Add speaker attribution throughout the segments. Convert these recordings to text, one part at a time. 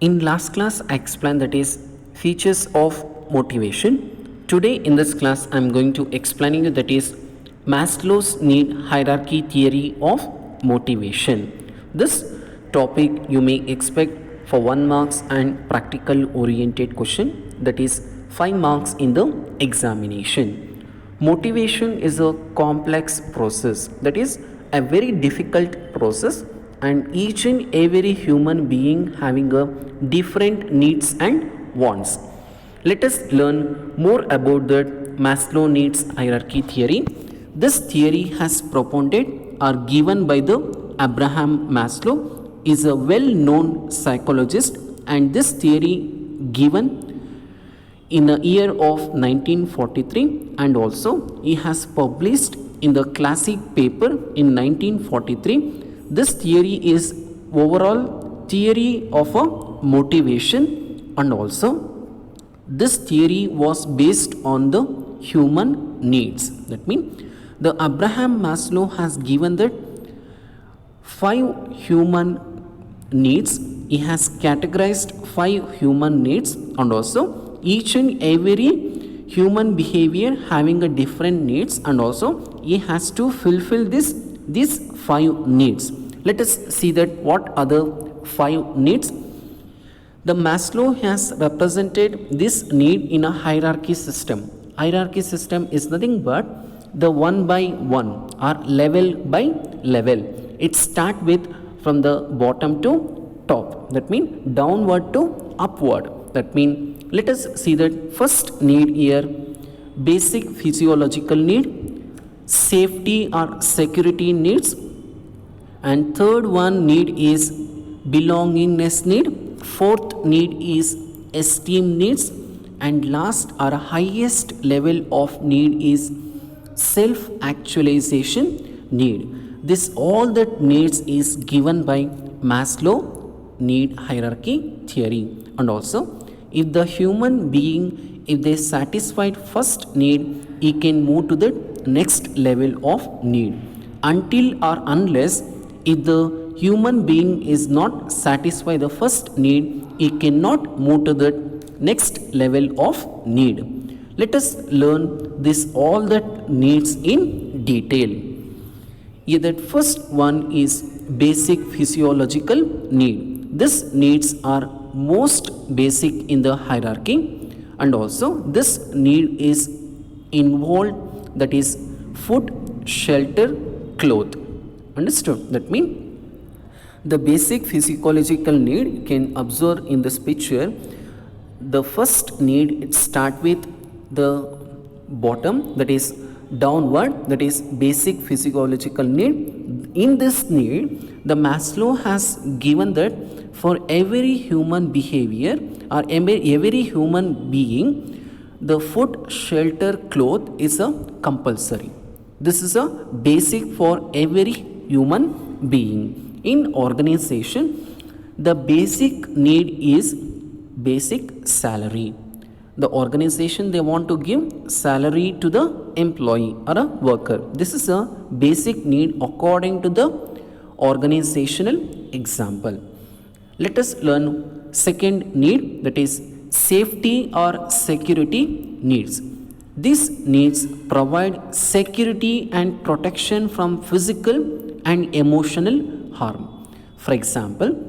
Speaker 1: In last class, I explained that is features of motivation. Today in this class, I am going to explaining you that is Maslow's need hierarchy theory of motivation. This topic you may expect for 1 marks and practical oriented question, that is 5 marks in the examination. Motivation is a complex process, that is a very difficult process, and each and every human being having a different needs and wants. Let us learn more about the Maslow needs hierarchy theory. This theory has proponent or given by the Abraham Maslow, is a well-known psychologist, and this theory given in the year of 1943, and also he has published in the classic paper in 1943. This theory is overall theory of a motivation, and also this theory was based on the human needs. That means the Abraham Maslow has given that 5 human needs. He has categorized 5 human needs, and also each and every human behavior having a different needs, and also he has to fulfill these 5 needs. Let us see that what are the 5 needs. The Maslow has represented this need in a hierarchy system. Hierarchy system is nothing but the one by one or level by level. It start with from the bottom to top. That means downward to upward. That means let us see that first need here, basic physiological need, safety or security needs, and third one need is belongingness need, fourth need is esteem needs, and last or highest level of need is self actualization need. This all that needs is given by Maslow need hierarchy theory. And also if the human being, if they satisfied first need, he can move to the next level of need. Until or unless if the human being is not satisfied the first need, he cannot move to the next level of need. Let us learn this all that needs in detail. Here that first one is basic physiological need. These needs are most basic in the hierarchy, and also this need is involved, that is food, shelter, cloth. Understood? That means the basic physiological need you can observe in this picture. The first need, it start with the bottom, that is downward, that is basic physiological need. In this need, the Maslow has given that for every human behavior or every human being, the food, shelter, cloth is a compulsory. This is a basic for every human being. In organization, the basic need is basic salary. The organization, they want to give salary to the employee or a worker. This is a basic need according to the organizational example. Let us learn second need, that is safety or security needs. These needs provide security and protection from physical and emotional harm. For example,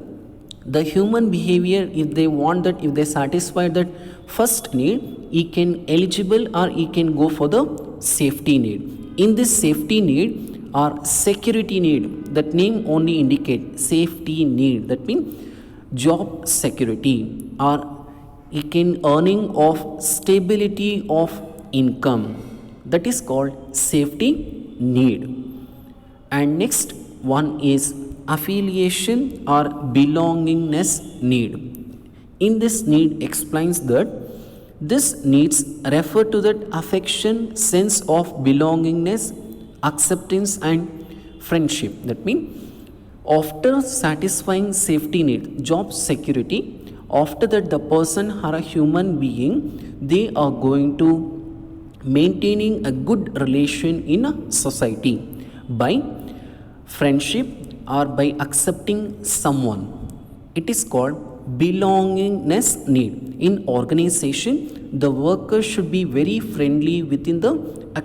Speaker 1: the human behavior, if they want that, if they satisfy that first need, he can eligible or he can go for the safety need. In this safety need or security need, that name only indicate safety need. That means job security, or he can earning of stability of income. That is called safety need. And next one is affiliation or belongingness need. In this need explains that this needs refer to that affection, sense of belongingness, acceptance and friendship. That means after satisfying safety need, job security, after that the person or a human being, they are going to maintaining a good relation in a society by friendship or by accepting someone. It is called belongingness need. In organization, the worker should be very friendly within the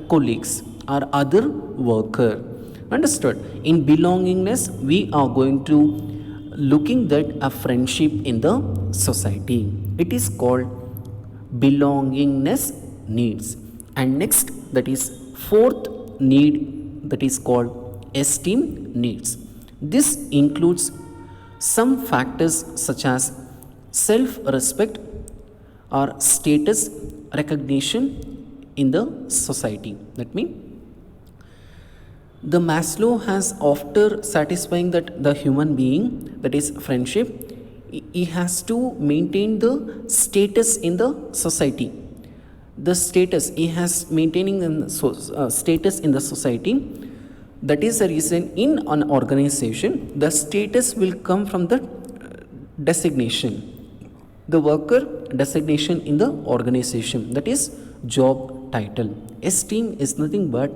Speaker 1: colleagues or other worker. Understood? In belongingness, we are going to looking that a friendship in the society. It is called belongingness needs. And next, that is fourth need, that is called esteem needs. This includes some factors such as self-respect or status recognition in the society. That means the Maslow has after satisfying that the human being, that is friendship, he has to maintain the status in the society. The status he has maintaining in status in the society. That is the reason in an organization the status will come from the designation, the worker designation in the organization, that is job title. Esteem is nothing but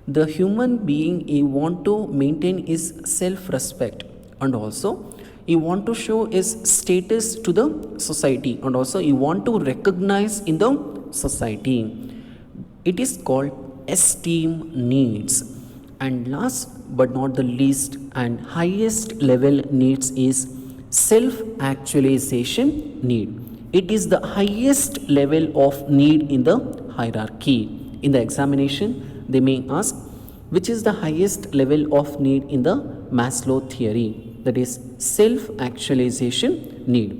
Speaker 1: the human being he want to maintain his self-respect, and also he want to show his status to the society, and also he want to recognize in the society. It is called esteem needs. And last but not the least and highest level needs is self actualization need. It is the highest level of need in the hierarchy. In the examination, they may ask which is the highest level of need in the Maslow theory, that is self actualization need.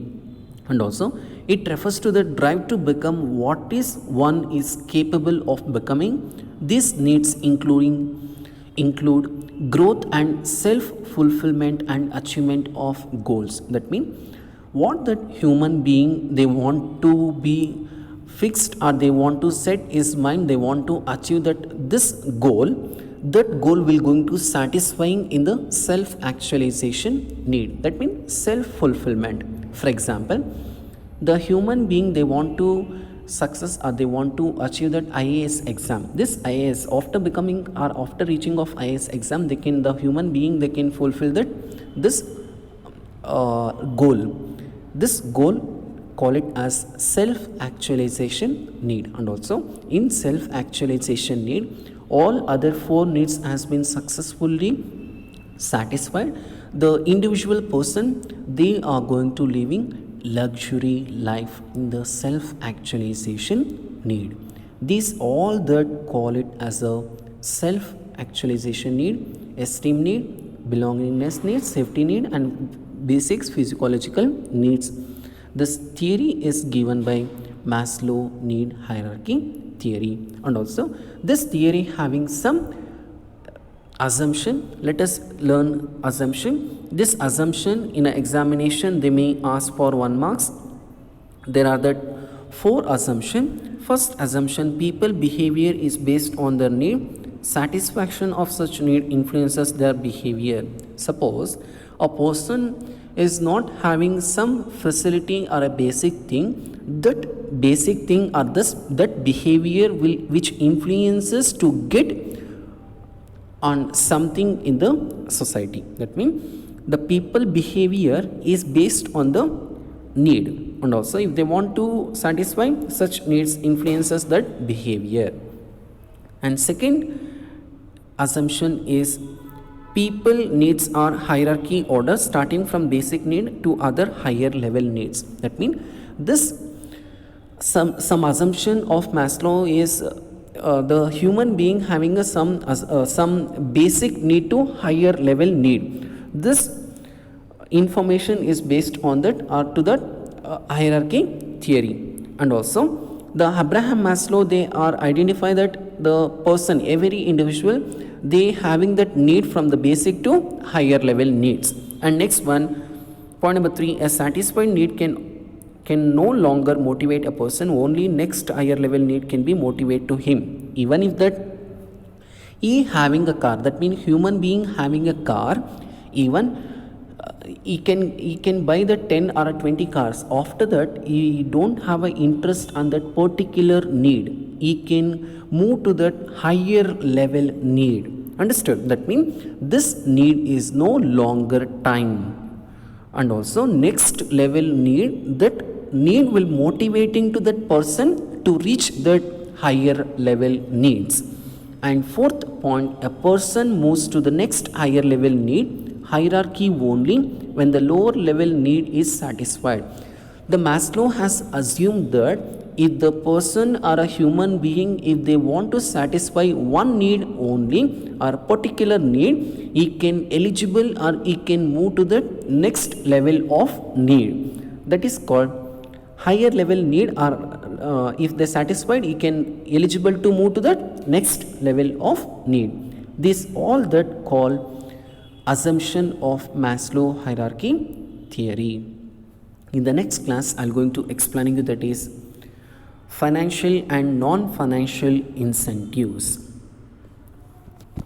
Speaker 1: And also it refers to the drive to become what is one is capable of becoming. These needs include growth and self fulfillment and achievement of goals. That means what that human being they want to be fixed or they want to set his mind, they want to achieve that this goal, that goal will going to satisfying in the self actualization need. That means self fulfillment. For example, the human being they want to success or they want to achieve that IAS exam. This IAS after becoming or after reaching of IAS exam, they can the human being they can fulfill that this goal. This goal call it as self actualization need. And also in self actualization need, all other four needs has been successfully satisfied. The individual person they are going to living luxury life in the self actualization need. These all that call it as a self actualization need, esteem need, belongingness need, safety need, and basics physiological needs. This theory is given by Maslow need hierarchy theory. And also this theory having some assumption. Let us learn assumption. This assumption in an examination they may ask for 1 marks. There are that 4 assumption. First assumption, people behavior is based on their need. Satisfaction of such need influences their behavior. Suppose a person is not having some facility or a basic thing, that basic thing or this that behavior will which influences to get on something in the society. That means the people behavior is based on the need, and also if they want to satisfy such needs influences that behavior. And second assumption is people needs are hierarchy order starting from basic need to other higher level needs. That means this some assumption of Maslow is the human being having some basic need to higher level need. This information is based on that or to that hierarchy theory. And also the Abraham Maslow they are identify that the person every individual they having that need from the basic to higher level needs. And next one, point number 3, a satisfied need can no longer motivate a person, only next higher level need can be motivate to him. Even if that he having a car, that means human being having a car, even he can buy the 10 or 20 cars. After that he don't have an interest on that particular need, he can move to that higher level need. Understood? That means this need is no longer time. and also next level need, that need will motivating to that person to reach that higher level needs. And fourth point, a person moves to the next higher level need hierarchy only when the lower level need is satisfied. The Maslow has assumed that if the person or a human being, if they want to satisfy one need only or particular need, he can eligible or he can move to the next level of need, that is called higher level need, or if they satisfied, he can eligible to move to the next level of need. This all that called assumption of Maslow hierarchy theory. In the next class, I'm going to explaining you that is financial and non-financial incentives.